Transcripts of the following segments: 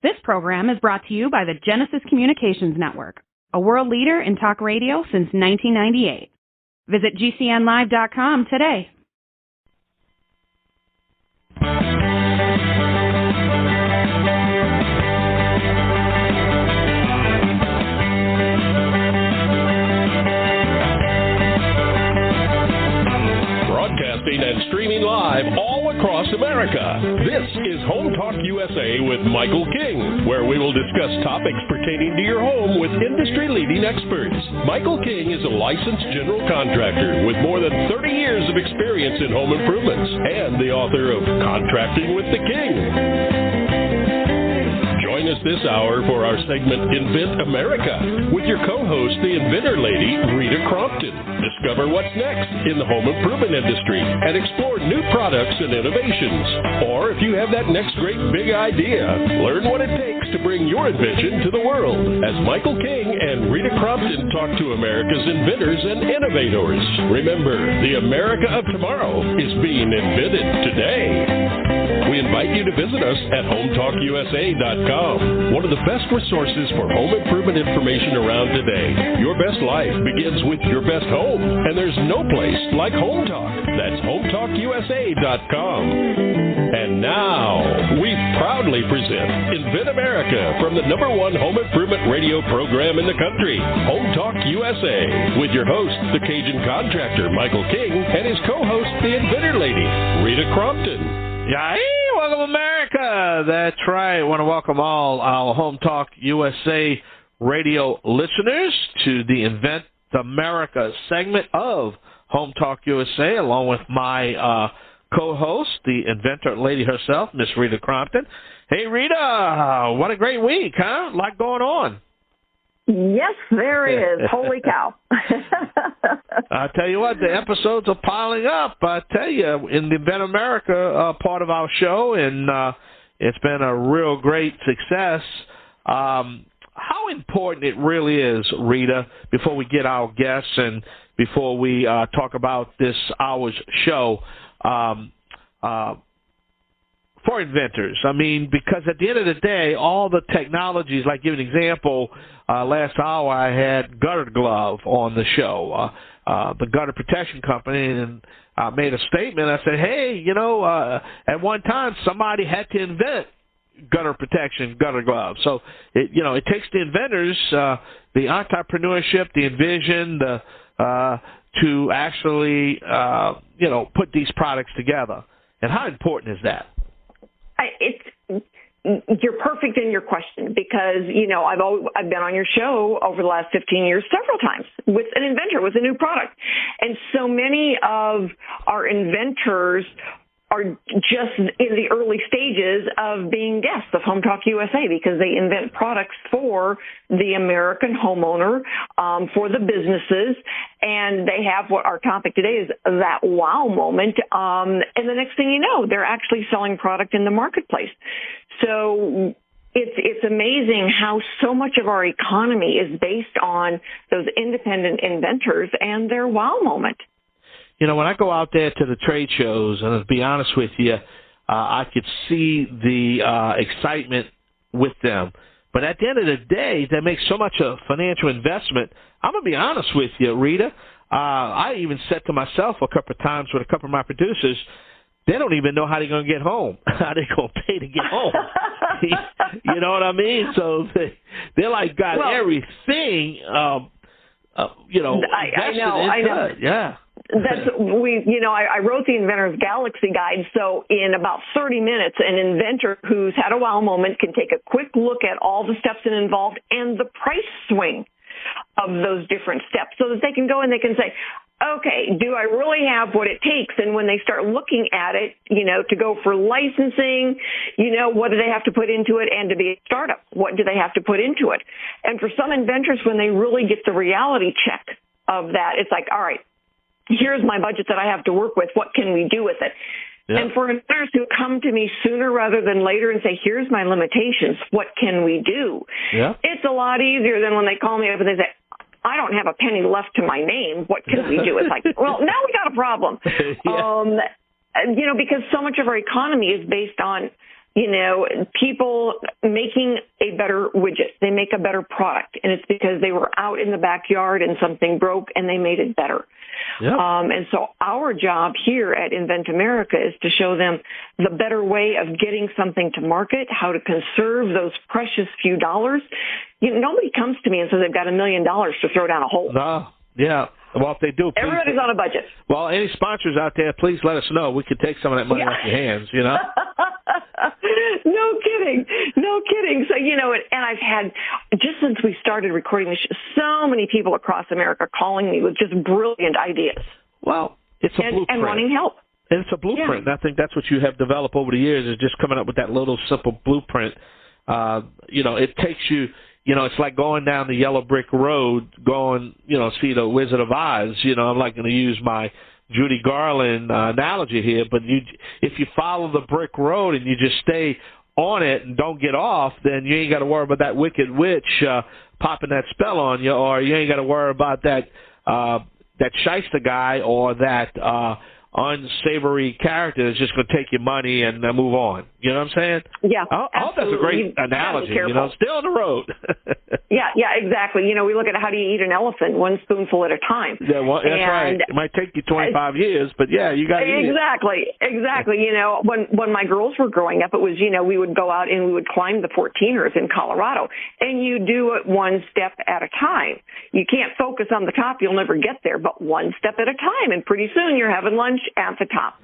This program is brought to you by the Genesis Communications Network, a world leader in talk radio since 1998. Visit GCNlive.com today. Broadcasting and streaming live all across America. This is Home Talk USA with Michael King, where we will discuss topics pertaining to your home with industry-leading experts. Michael King is a licensed general contractor with more than 30 years of experience in home improvements and the author of Contracting with the King. Join us this hour for our segment Invent America with your co-host, the inventor lady, Rita Crompton. Discover what's next in the home improvement industry and explore new products and innovations. Or if you have that next great big idea, learn what it takes to bring your invention to the world as Michael King and Rita Crompton talk to America's inventors and innovators. Remember, the America of tomorrow is being invented today. We invite you to visit us at HomeTalkUSA.com, one of the best resources for home improvement information around today. Your best life begins with your best home, and there's no place like Home Talk. That's HomeTalkUSA.com. And now, we proudly present Invent America from the #1 home improvement radio program in the country, Home Talk USA, with your host, the Cajun contractor, Michael King, and his co-host, the inventor lady, Rita Crompton. Yeah, hey, welcome America. That's right. I want to welcome all our Home Talk USA radio listeners to the Invent America segment of Home Talk USA, along with my co-host, the inventor lady herself, Miss Rita Crompton. Hey, Rita, what a great week, huh? A lot going on. Yes, there is. Holy cow. I tell you what, the episodes are piling up. I tell you, in the Invent America part of our show, and it's been a real great success. How important it really is, Rita, before we get our guests and before we talk about this hour's show, for inventors. I mean, because at the end of the day, all the technologies, like give an example, last hour I had Gutter Glove on the show, the gutter protection company, and I made a statement. I said, hey, you know, at one time somebody had to invent gutter protection, gutter glove. So, it takes the inventors, the entrepreneurship, the envision, to actually, put these products together. And how important is that? You're perfect in your question because, I've been on your show over the last 15 years several times with an inventor, with a new product. And so many of our inventors are just in the early stages of being guests of Home Talk USA because they invent products for the American homeowner, for the businesses, and they have what our topic today is that wow moment. And the next thing you know, they're actually selling product in the marketplace. So it's amazing how so much of our economy is based on those independent inventors and their wow moment. When I go out there to the trade shows, and to be honest with you, I could see the excitement with them. But at the end of the day, they make so much a financial investment. I'm going to be honest with you, Rita. I even said to myself a couple of times with a couple of my producers, they don't even know how they're going to get home, how they're going to pay to get home. You know what I mean? So they're like got everything, I know. Yeah. I wrote the Inventor's Galaxy Guide, so in about 30 minutes, an inventor who's had a wow moment can take a quick look at all the steps involved and the price swing of those different steps so that they can go and they can say, okay, do I really have what it takes? And when they start looking at it, to go for licensing, what do they have to put into it? And to be a startup, what do they have to put into it? And for some inventors, when they really get the reality check of that, it's like, all right, here's my budget that I have to work with. What can we do with it? Yeah. And for inventors who come to me sooner rather than later and say, here's my limitations, what can we do? Yeah. It's a lot easier than when they call me up and they say, I don't have a penny left to my name. What can we do? It's like, well, now we got a problem. Yeah. Because so much of our economy is based on people making a better widget. They make a better product, and it's because they were out in the backyard and something broke and they made it better. Yep. And so our job here at Invent America is to show them the better way of getting something to market, how to conserve those precious few dollars. Nobody comes to me and says they've got $1 million to throw down a hole. No, yeah. Well, if they do, please. Everybody's on a budget. Well, any sponsors out there, please let us know. We could take some of that money off your hands, No kidding. So, and I've had, just since we started recording this show, so many people across America calling me with just brilliant ideas. Well, it's a blueprint. And wanting help. And it's a blueprint. Yeah. And I think that's what you have developed over the years, is just coming up with that little simple blueprint. It takes you, it's like going down the yellow brick road, going, see the Wizard of Oz. I'm not going to use my Judy Garland analogy here, but if you follow the brick road and you just stay on it and don't get off, then you ain't got to worry about that wicked witch popping that spell on you, or you ain't got to worry about that shyster guy or that unsavory character that's just going to take your money and move on. You know what I'm saying? Yeah, I hope that's a great analogy. Stay on the road. Yeah, exactly. We look at how do you eat an elephant, one spoonful at a time. Yeah, well, that's right. It might take you 25 years, but yeah, you got to eat it. Exactly. When my girls were growing up, it was, we would go out and we would climb the 14ers in Colorado, and you do it one step at a time. You can't focus on the top; you'll never get there. But one step at a time, and pretty soon you're having lunch at the top.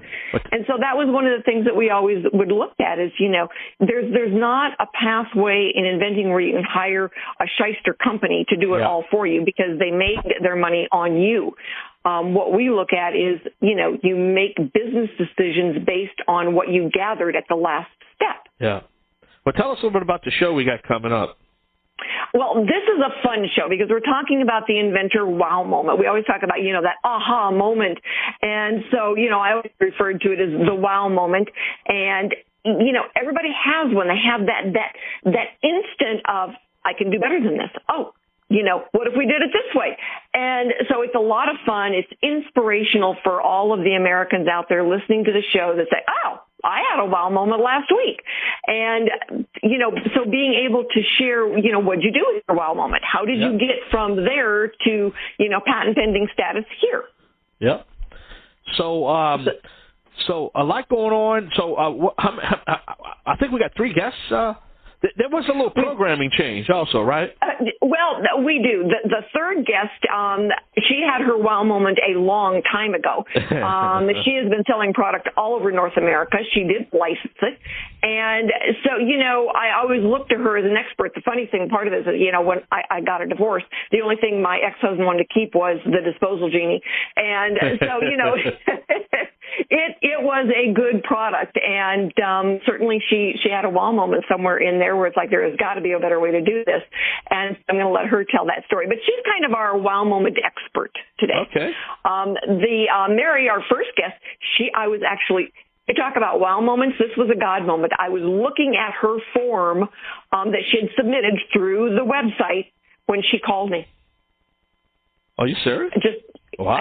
And so that was one of the things that we always would look at is, there's not a pathway in inventing where you can hire a shyster company to do it all for you because they made their money on you. What we look at is, you make business decisions based on what you gathered at the last step. Yeah. Well, tell us a little bit about the show we got coming up. Well, this is a fun show because we're talking about the inventor wow moment. We always talk about, that aha moment. And so, I always referred to it as the wow moment. And, everybody has one. They have that instant of, I can do better than this. Oh, what if we did it this way? And so it's a lot of fun. It's inspirational for all of the Americans out there listening to the show that say, oh, I had a wow moment last week. And, so being able to share, what'd you do with your wow moment? How did you get from there to, patent pending status here? Yep. So a lot going on. So I think we got 3 guests. There was a little programming change also, right? Well, we do. The third guest, she had her wow moment a long time ago. She has been selling product all over North America. She did license it. And so, I always look to her as an expert. The funny thing, part of it is, when I got a divorce, the only thing my ex-husband wanted to keep was the disposal genie. And so, it was a good product. And certainly she had a wow moment somewhere in there where it's like, there has got to be a better way to do this. And I'm going to let her tell that story. But she's kind of our wow moment expert today. Okay. Mary, our first guest, I was actually, you talk about wow moments, this was a God moment. I was looking at her form that she had submitted through the website when she called me. Are you serious? Wow.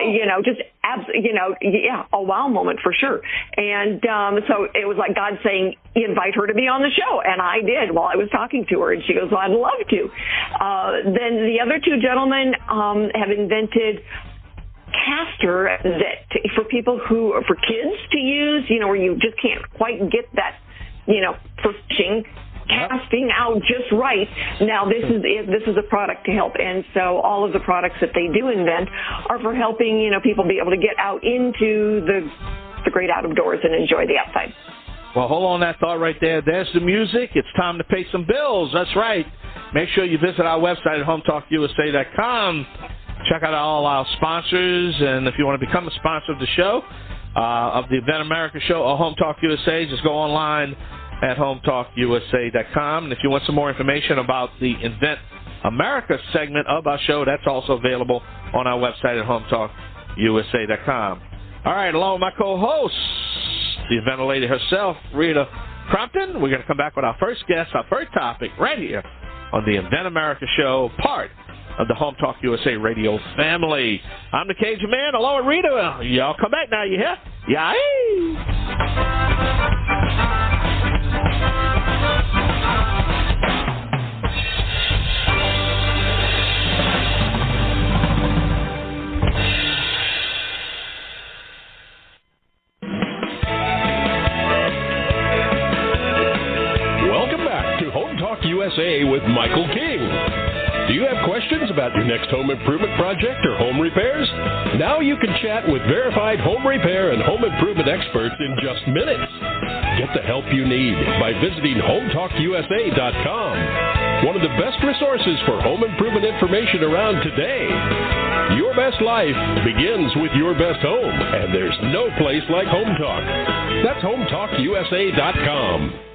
A wow moment for sure. And so it was like God saying, invite her to be on the show. And I did while I was talking to her. And she goes, well, I'd love to. Then the other 2 gentlemen have invented caster for people for kids to use, where you just can't quite get that, for fishing. Casting out just right. Now, this is a product to help, and so all of the products that they do invent are for helping people be able to get out into the great outdoors and enjoy the outside. Well, hold on that thought right there. There's the music. It's time to pay some bills. That's right. Make sure you visit our website at hometalkusa.com. Check out all our sponsors, and if you want to become a sponsor of the show, of the Invent America show or Home Talk USA, just go online at hometalkusa.com. And if you want some more information about the Invent America segment of our show, that's also available on our website at hometalkusa.com. All right, along with my co-host, the inventor lady herself, Rita Crompton, we're going to come back with our first guest, our first topic, right here on the Invent America show, part of the Home Talk USA radio family. I'm the Cajun Man, along with Rita. Y'all come back now, you hear? Yay! USA with Michael King. Do you have questions about your next home improvement project or home repairs? Now you can chat with verified home repair and home improvement experts in just minutes. Get the help you need by visiting HometalkUSA.com, one of the best resources for home improvement information around today. Your best life begins with your best home, and there's no place like Home Talk. That's HometalkUSA.com.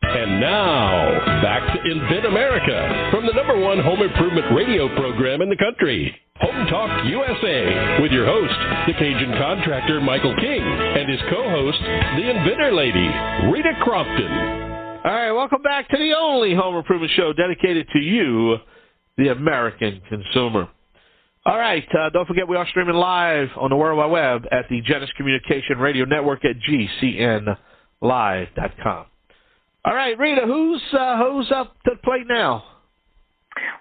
And now, back to Invent America from the #1 home improvement radio program in the country, Home Talk USA, with your host, the Cajun contractor Michael King, and his co-host, the Inventor Lady, Rita Crompton. All right, welcome back to the only home improvement show dedicated to you, the American consumer. All right, don't forget we are streaming live on the World Wide Web at the Genesis Communication Radio Network at GCNlive.com. All right, Rita, who's up to the plate now?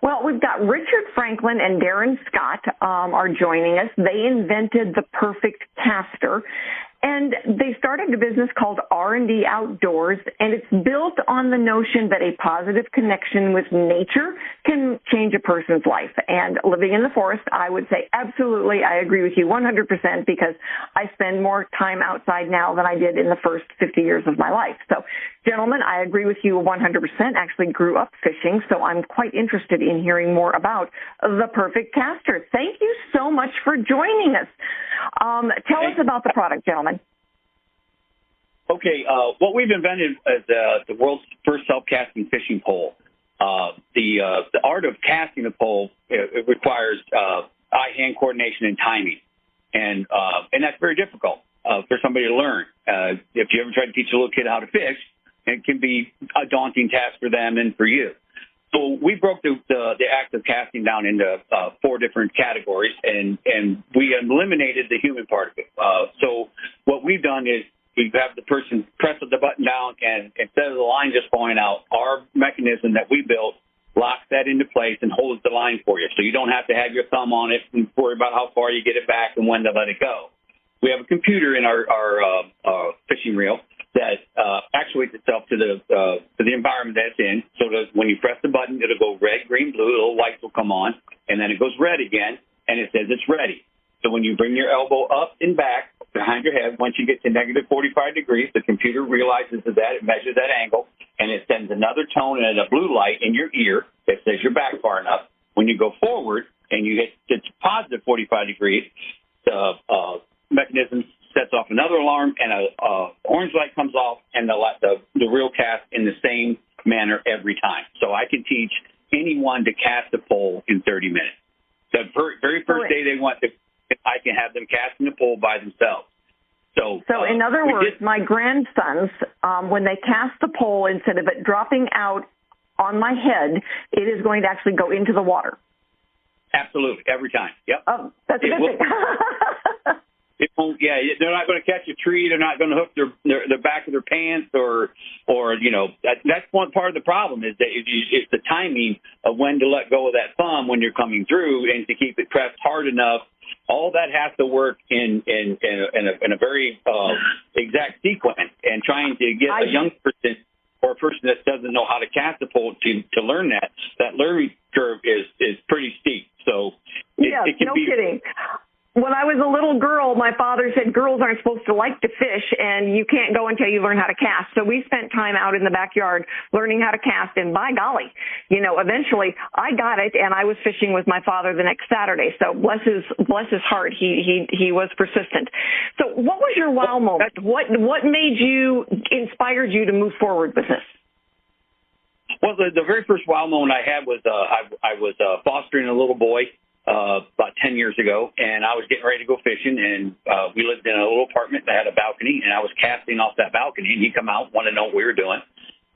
Well, we've got Richard Franklin and Darin Scott are joining us. They invented the perfect caster, and they started a business called R&D Outdoors, and it's built on the notion that a positive connection with nature can change a person's life. And living in the forest, I would say absolutely, I agree with you 100% because I spend more time outside now than I did in the first 50 years of my life. So, gentlemen, I agree with you 100%. Actually grew up fishing, so I'm quite interested in hearing more about the perfect caster. Thank you so much for joining us. Tell us about the product, gentlemen. Okay, what we've invented is the world's first self-casting fishing pole. The art of casting a pole it requires eye-hand coordination and timing, and that's very difficult for somebody to learn. If you ever try to teach a little kid how to fish, it can be a daunting task for them and for you. So we broke the act of casting down into 4 different categories, and we eliminated the human part of it. So what we've done is we have the person press the button down, and instead of the line just falling out, our mechanism that we built locks that into place and holds the line for you. So you don't have to have your thumb on it and worry about how far you get it back and when to let it go. We have a computer in our fishing reel that actuates itself to the environment that it's in, so that when you press the button, it'll go red, green, blue, little lights will come on, and then it goes red again, and it says it's ready. So when you bring your elbow up and back behind your head, once you get to negative 45 degrees, the computer realizes that, it measures that angle, and it sends another tone and a blue light in your ear that says you're back far enough. When you go forward and you hit to positive 45 degrees, the mechanism sets off another alarm, and a orange light comes off, and the reel casts in the same manner every time. So I can teach anyone to cast a pole in 30 minutes. The very first day they want to, I can have them casting the pole by themselves. So in other words, my grandsons, when they cast the pole, instead of it dropping out on my head, it is going to actually go into the water. Absolutely, every time. Yep. Oh, that's a good thing. They're not going to catch a tree. They're not going to hook the back of their pants, or that's one part of the problem is that it's the timing of when to let go of that thumb when you're coming through, and to keep it pressed hard enough. All that has to work in a very exact sequence. And trying to get a young person or a person that doesn't know how to cast a pole to learn that learning curve is pretty steep. So it can be. Kidding. When I was a little girl, my father said girls aren't supposed to like to fish, and you can't go until you learn how to cast. So we spent time out in the backyard learning how to cast, and by golly, eventually I got it, and I was fishing with my father the next Saturday. So bless his heart, he was persistent. So what was your wow moment? What inspired you to move forward with this? Well, the very first wow moment I had was I was fostering a little boy about 10 years ago, and I was getting ready to go fishing, and we lived in a little apartment that had a balcony, and I was casting off that balcony, and he come out, wanted to know what we were doing,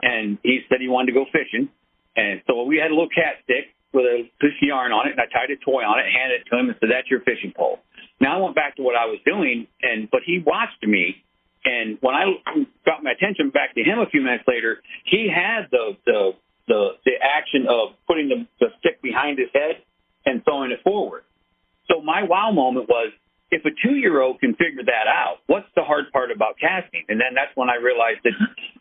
and he said he wanted to go fishing, and so we had a little cat stick with a piece of yarn on it, and I tied a toy on it, handed it to him, and said, "That's your fishing pole." Now I went back to what I was doing, but he watched me, and when I got my attention back to him a few minutes later, he had the action of putting the stick behind his head and throwing it forward. So my wow moment was, if a 2-year-old can figure that out, what's the hard part about casting? And then that's when I realized that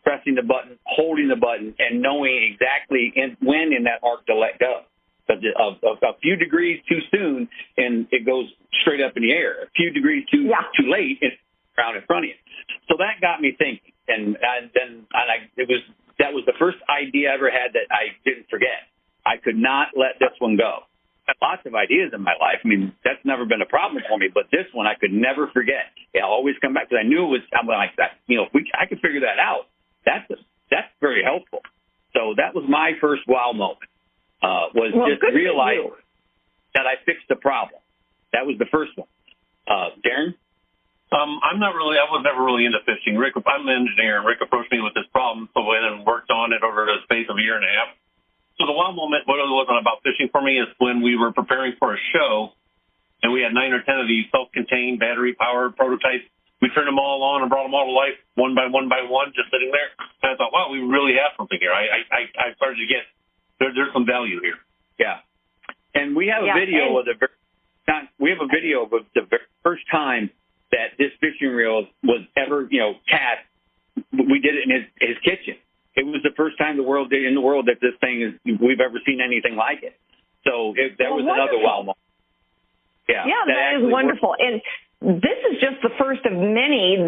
pressing the button, holding the button, and knowing exactly when in that arc to let go. Because a few degrees too soon, and it goes straight up in the air. A few degrees too late, it's around in front of you. So that got me thinking, that was the first idea I ever had that I didn't forget. I could not let this one go. I have lots of ideas in my life. I mean, that's never been a problem for me, but this one I could never forget. I'll always come back because I knew it was. I'm like that. If I could figure that out, that's very helpful. So that was my first wow moment. Realize that I fixed the problem. That was the first one. Darin? I was never really into fishing. I'm an engineer, and Rick approached me with this problem, so I then worked on it over the space of a year and a half. So the wow moment really wasn't about fishing for me. Is when we were preparing for a show, and we had 9 or 10 of these self-contained, battery-powered prototypes. We turned them all on and brought them all to life, one by one, just sitting there. And I thought, wow, we really have something here. I started to get there's some value here. Yeah, and we have a video of the very first time that this fishing reel was ever cast. We did it in his kitchen. It was the first time in the world that this thing we've ever seen anything like it. So that was another wow moment. Yeah, that is wonderful. And this is just the first of many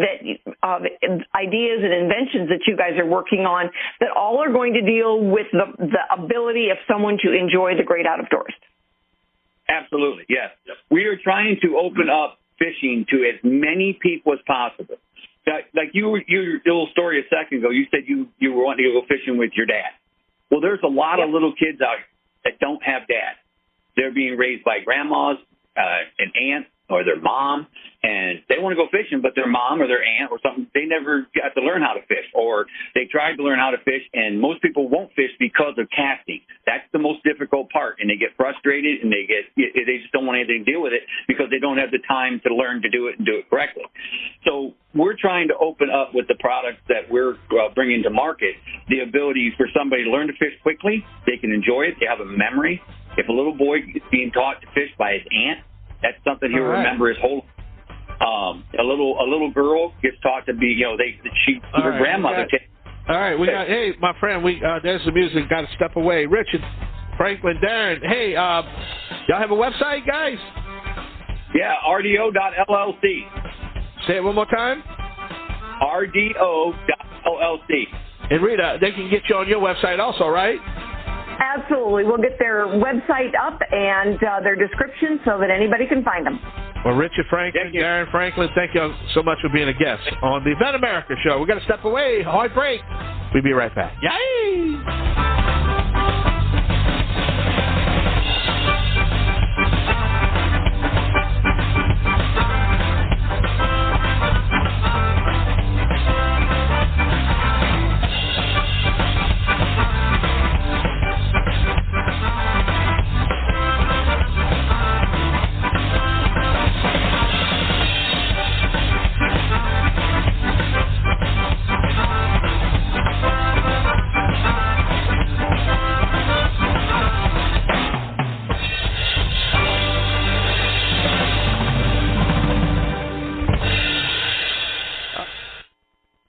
ideas and inventions that you guys are working on that all are going to deal with the ability of someone to enjoy the great outdoors. Absolutely, yes. We are trying to open up fishing to as many people as possible. Like your little story a second ago, you said you were wanting to go fishing with your dad. Well, there's a lot of little kids out here that don't have dads. They're being raised by grandmas, an aunt, or their mom, and they want to go fishing, but their mom or their aunt or something, they never got to learn how to fish, or they tried to learn how to fish, and most people won't fish because of casting. That's the most difficult part, and they get frustrated, and they just don't want anything to deal with it because they don't have the time to learn to do it and do it correctly. So we're trying to open up with the products that we're bringing to market the ability for somebody to learn to fish quickly. They can enjoy it. They have a memory. If a little boy is being taught to fish by his aunt, that's something he'll remember his whole. A little girl gets taught to be, her grandmother. All right, we got. Hey, my friend, there's the music. Got to step away. Richard, Franklin, Darin. Hey, y'all have a website, guys? Yeah, RDO.LLC. Say it one more time. RDO.LLC. And Rita, they can get you on your website also, right? Absolutely. We'll get their website up and their description so that anybody can find them. Well, Richard Franklin, Darin Franklin, thank you so much for being a guest on the Invent America Show. We're going to step away. Hard break. We'll be right back. Yay!